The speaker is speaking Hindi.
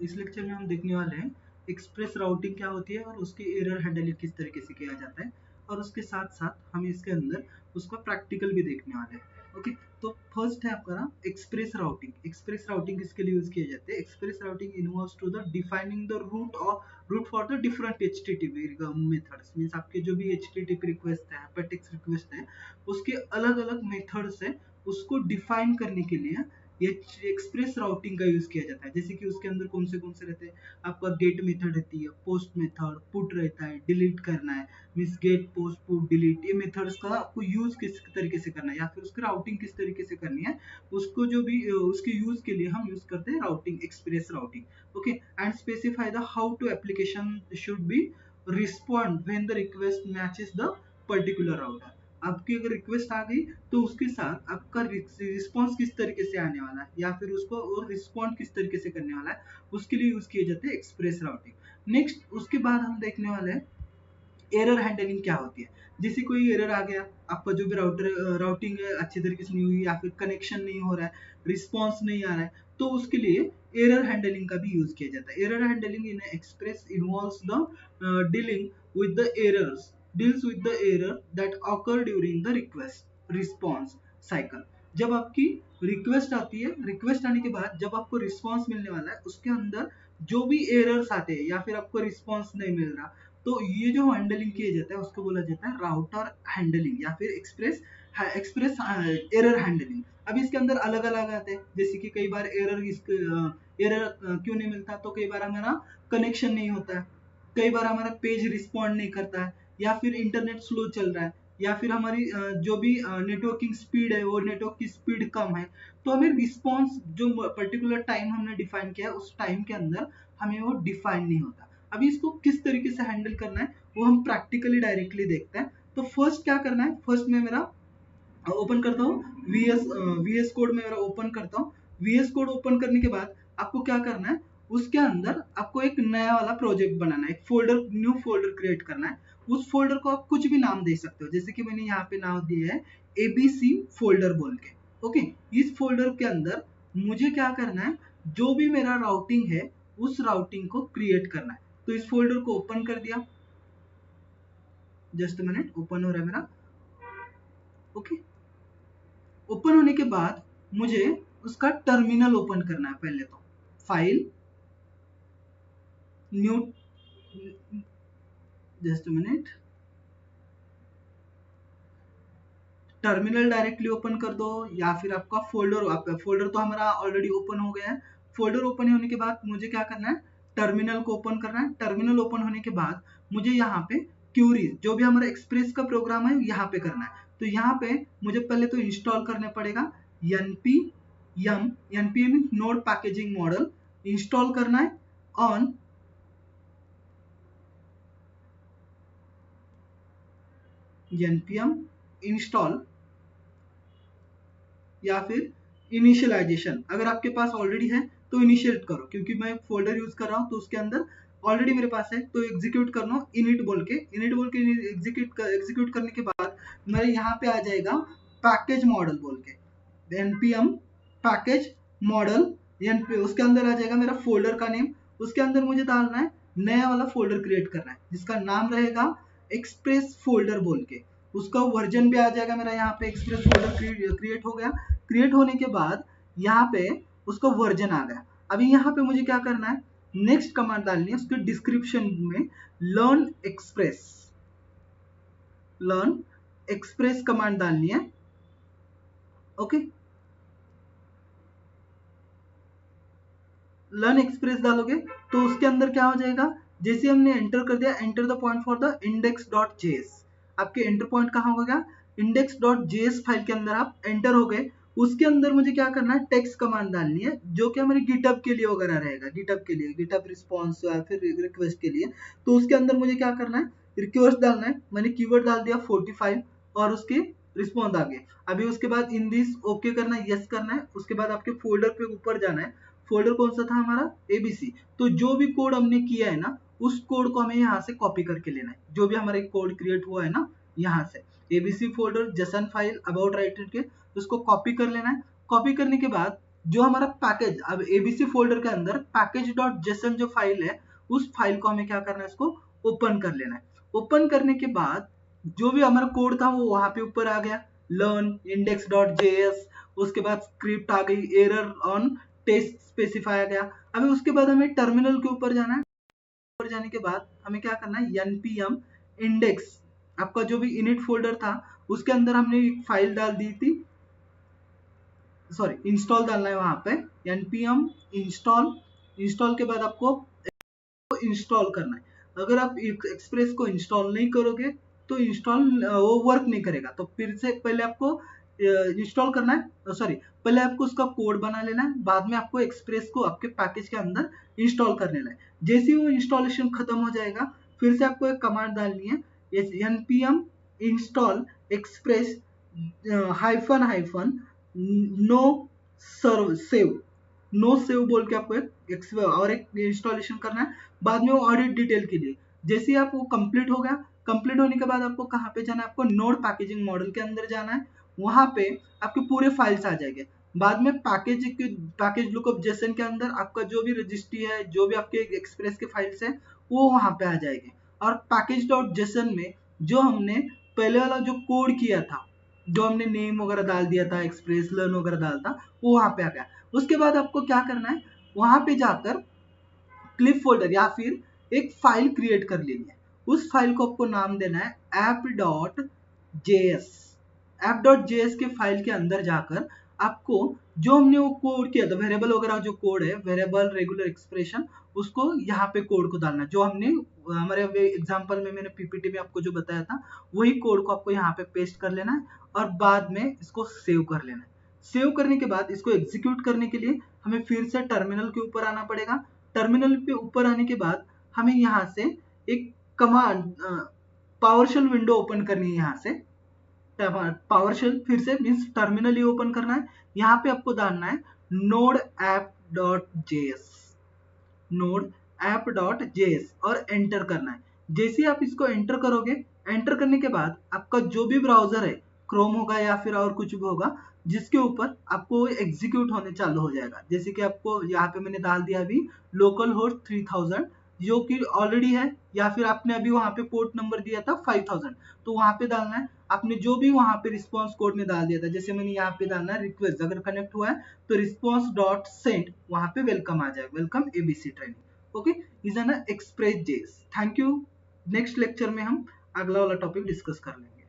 इस लेक्चर में हम देखने वाले हैं एक्सप्रेस राउटिंग क्या होती है और उसकी एरर हैंडलिंग किस तरीके से किया जाता है, और उसके साथ साथ हम इसके अंदर उसका प्रैक्टिकल भी देखने वाले हैं। ओके, तो फर्स्ट है आपका ना एक्सप्रेस राउटिंग। एक्सप्रेस राउटिंग किसके लिए यूज किए जाते हैं? Express routing involves to the defining the route for the different HTTP methods. Means आपके जो भी एचटीटीपी रिक्वेस्ट है, हाइपरटेक्स्ट रिक्वेस्ट है, उसके अलग अलग मेथड्स है, उसको डिफाइन करने के लिए ये एक्सप्रेस राउटिंग का यूज किया जाता है। जैसे कि उसके अंदर कौन से रहते हैं? आपका गेट मेथड रहती है, पोस्ट मेथड, पुट रहता है, डिलीट करना है, means get, post, put, delete, ये मेथड्स का आपको यूज किस तरीके से करना है या फिर उसकी राउटिंग किस तरीके से करनी है, उसको जो भी उसके यूज के लिए हम यूज करते हैं routing, Express routing. Okay, and specify the how to application should be respond when the request matches the particular router. आपकी अगर रिक्वेस्ट आ गई तो उसके साथ आपका रिस्पॉन्स किस तरीके से आने वाला है या फिर उसको और रिस्पॉन्ड किस तरीके से करने वाला है, उसके लिए यूज किए जाते हैं एक्सप्रेस राउटिंग। नेक्स्ट उसके बाद हम देखने वाले हैं एरर हैंडलिंग क्या होती है। जैसे कोई एरर आ गया, आपका जो भी राउटिंग है अच्छी तरीके से नहीं हुई या फिर कनेक्शन नहीं हो रहा है, रिस्पॉन्स नहीं आ रहा है, तो उसके लिए एरर हैंडलिंग का भी यूज किया जाता है। Error handling Inn Express involves the dealing with the errors deals with the error that occur during the request response cycle। जब आपकी रिक्वेस्ट आती है, रिक्वेस्ट आने के बाद जब आपको रिस्पॉन्स मिलने वाला है, उसके अंदर जो भी एरर्स आते हैं या फिर आपको रिस्पॉन्स नहीं मिल रहा, तो ये जो हैंडलिंग किया जाता है उसको बोला जाता है राउटर हैंडलिंग या फिर एक्सप्रेस एरर हैंडलिंग। अब इसके अंदर अलग अलग आते हैं, जैसे कि कई बार एरर क्यों नहीं मिलता, तो कई बार हमारा कनेक्शन नहीं होता है, कई बार हमारा पेज रिस्पॉन्ड नहीं करता है, या फिर इंटरनेट स्लो चल रहा है, या फिर हमारी जो भी नेटवर्किंग स्पीड है वो नेटवर्क की स्पीड कम है, तो हमें रिस्पॉन्स जो पर्टिकुलर टाइम हमने डिफाइन किया है उस टाइम के अंदर हमें वो डिफाइन नहीं होता। अभी इसको किस तरीके से हैंडल करना है वो हम प्रैक्टिकली डायरेक्टली देखते हैं। तो फर्स्ट क्या करना है, फर्स्ट में मेरा ओपन करता हूँ वीएस कोड में मेरा ओपन करता हूँ। वीएस कोड ओपन करने के बाद आपको क्या करना है, उसके अंदर आपको एक नया वाला प्रोजेक्ट बनाना है, एक फोल्डर, न्यू फोल्डर क्रिएट करना है। उस फोल्डर को आप कुछ भी नाम दे सकते हो, जैसे कि मैंने यहाँ पे नाम दिया है एबीसी फोल्डर बोल के। ओके, इस फोल्डर के अंदर मुझे क्या करना है, जो भी मेरा राउटिंग है उस राउटिंग को क्रिएट करना है। तो इस फोल्डर को ओपन कर दिया, जस्ट मिनट, ओपन हो रहा है मेरा। ओके, ओपन होने के बाद मुझे उसका टर्मिनल ओपन करना है। पहले तो file, new, just minute, terminal directly open कर दो या फिर आपका फोल्डर तो हमारा ऑलरेडी ओपन हो गया है। फोल्डर ओपन होने के बाद मुझे क्या करना है, टर्मिनल को ओपन करना है। टर्मिनल ओपन होने के बाद मुझे यहाँ पे क्यूरीज, जो भी हमारा एक्सप्रेस का प्रोग्राम है यहाँ पे करना है। तो यहाँ पे मुझे पहले तो इंस्टॉल करने पड़ेगा npm, npm node packaging model install करना है ऑन npm इंस्टॉल या फिर इनिशियलाइजेशन। अगर आपके पास ऑलरेडी है तो इनिशिएट करो, क्योंकि मैं फोल्डर यूज कर रहा हूँ तो उसके अंदर ऑलरेडी मेरे पास है, तो एग्जीक्यूट करना इनिट बोल के, एग्जीक्यूट करने के बाद मेरे यहाँ पे आ जाएगा पैकेज मॉडल बोल के, npm पैकेज मॉडल, उसके अंदर आ जाएगा मेरा फोल्डर का नेम। उसके अंदर मुझे डालना है नया वाला फोल्डर क्रिएट करना है जिसका नाम रहेगा एक्सप्रेस फोल्डर बोल के। उसका वर्जन भी आ जाएगा मेरा, यहाँ पे एक्सप्रेस फोल्डर क्रिएट हो गया। क्रिएट होने के बाद यहाँ पे उसका वर्जन आ गया। अभी यहाँ पे मुझे क्या करना है, नेक्स्ट कमांड डालनी है, उसके डिस्क्रिप्शन में लर्न एक्सप्रेस कमांड डालनी है। ओके, लर्न एक्सप्रेस डालोगे तो उसके अंदर क्या हो जाएगा, जैसे हमने एंटर कर दिया, enter the point for the index.js, आपके एंटर पॉइंट कहाँ हो गया, index.js फाइल के अंदर आप एंटर हो गए। उसके अंदर मुझे क्या करना है, टेक्स्ट कमांड डालनी है जो कि हमारे गिटहब के लिए वगैरह रहेगा, गिटहब के लिए, गिटहब रिस्पॉन्स या फिर रिक्वेस्ट के लिए। तो उसके अंदर मुझे क्या करना है, रिक्वेस्ट डालना है। मैंने कीवर्ड डाल दिया 45 और उसके रिस्पॉन्स आ गए। अभी उसके बाद इन दिस ओके करना है, यस करना है। उसके बाद आपके फोल्डर पे ऊपर जाना है, फोल्डर कौन सा था हमारा, एबीसी। तो जो भी कोड हमने किया है ना उस कोड को हमें यहाँ से कॉपी करके लेना है, जो भी हमारा कोड क्रिएट हुआ है ना यहाँ से ABC folder Jason file about writer के, उसको कॉपी कर लेना है। कॉपी करने के बाद जो हमारा पैकेज, अब एबीसी फोल्डर के अंदर पैकेज डॉट जेसन जो फाइल है, उस फाइल को हमें क्या करना है, इसको ओपन कर लेना है। ओपन करने के बाद जो भी हमारा कोड था वो वहां पे ऊपर आ गया, लर्न इंडेक्स डॉट जेएस, उसके बाद स्क्रिप्ट आ गई, एरर ऑन टेस्ट स्पेसिफाई आ गया। अभी उसके बाद हमें टर्मिनल के ऊपर जाना है। ऊपर जाने के बाद हमें क्या करना है, npm इंडेक्स, आपका जो भी इनिट फोल्डर था उसके अंदर हमने एक फाइल डाल दी थी, सॉरी इंस्टॉल डालना है वहां पे, npm इंस्टॉल। इंस्टॉल के बाद आपको इंस्टॉल करना है। अगर आप एक्सप्रेस को इंस्टॉल नहीं करोगे तो इंस्टॉल वो वर्क नहीं करेगा। तो फिर से पहले आपको इंस्टॉल करना है, सॉरी पहले आपको उसका कोड बना लेना है, बाद में आपको एक्सप्रेस को आपके पैकेज के अंदर इंस्टॉल कर लेना है। जैसे ही वो इंस्टॉलेशन खत्म हो जाएगा, फिर से आपको एक कमांड डालनी है, npm install express hyphen hyphen no serve save, no save बोल के आपको और एक इंस्टॉलेशन करना है। बाद में वो ऑडिट डिटेल के लिए, जैसे ही आप वो कंप्लीट हो गया, कंप्लीट होने के बाद आपको कहाँ पे जाना है, आपको नोड पैकेजिंग मॉडल के अंदर जाना है। वहां पे आपके पूरे फाइल्स आ जाएंगे। बाद में पैकेज लुकअप जेसन के अंदर आपका जो भी रजिस्ट्री है, जो भी आपके एक्सप्रेस के फाइल्स है, वो वहां पे आ जाएंगे। और पैकेज डॉट जेसन में जो हमने पहले वाला जो कोड किया था, जो हमने नेम वगैरह डाल दिया था, एक्सप्रेस लर्न वगैरह डाल था, वो वहां पे आ गया। उसके बाद आपको क्या करना है, वहां पे जाकर क्लिप फोल्डर या फिर एक फाइल क्रिएट कर लेनी है। उस फाइल को आपको नाम देना है app.js। app.js के फाइल के अंदर जाकर आपको जो हमने वो कोड किया था, वेरिएबल वगैरह जो कोड है, वेरिएबल रेगुलर एक्सप्रेशन, उसको यहाँ पे कोड को डालना है। जो हमने हमारे एग्जांपल में मैंने पीपीटी में आपको जो बताया था, वही कोड को आपको यहाँ पे पेस्ट कर लेना है और बाद में इसको सेव कर लेना है। सेव करने के बाद इसको एग्जीक्यूट करने के लिए हमें फिर से टर्मिनल के ऊपर आना पड़ेगा। टर्मिनल पे ऊपर आने के बाद हमें यहाँ से एक कमांड पावरशेल विंडो ओपन करनी है। यहाँ से पावरशेल फिर से मीन्स टर्मिनल ही ओपन करना है। यहाँ पे आपको डालना है node app dot JS, node app dot JS और एंटर करना है। जैसे ही आप इसको एंटर करोगे, एंटर करने के बाद आपका जो भी ब्राउजर है, क्रोम होगा या फिर और कुछ भी होगा, जिसके ऊपर आपको एग्जीक्यूट होने चालू हो जाएगा। जैसे कि आपको यहाँ पे मैंने डाल दिया अभी लोकल होस्ट 3000, जो कि ऑलरेडी है, या फिर आपने अभी वहां पे पोर्ट नंबर दिया था 5000, तो वहां पे डालना है आपने जो भी वहां पे रिस्पॉन्स कोड में डाल दिया था। जैसे मैंने यहाँ पे डालना है रिक्वेस्ट, अगर कनेक्ट हुआ है तो रिस्पॉन्स डॉट सेंड, वहां पे वेलकम आ जाएगा, welcome ABC training. Okay, is an express JS. Thank you. Next lecture में हम अगला वाला टॉपिक डिस्कस कर लेंगे।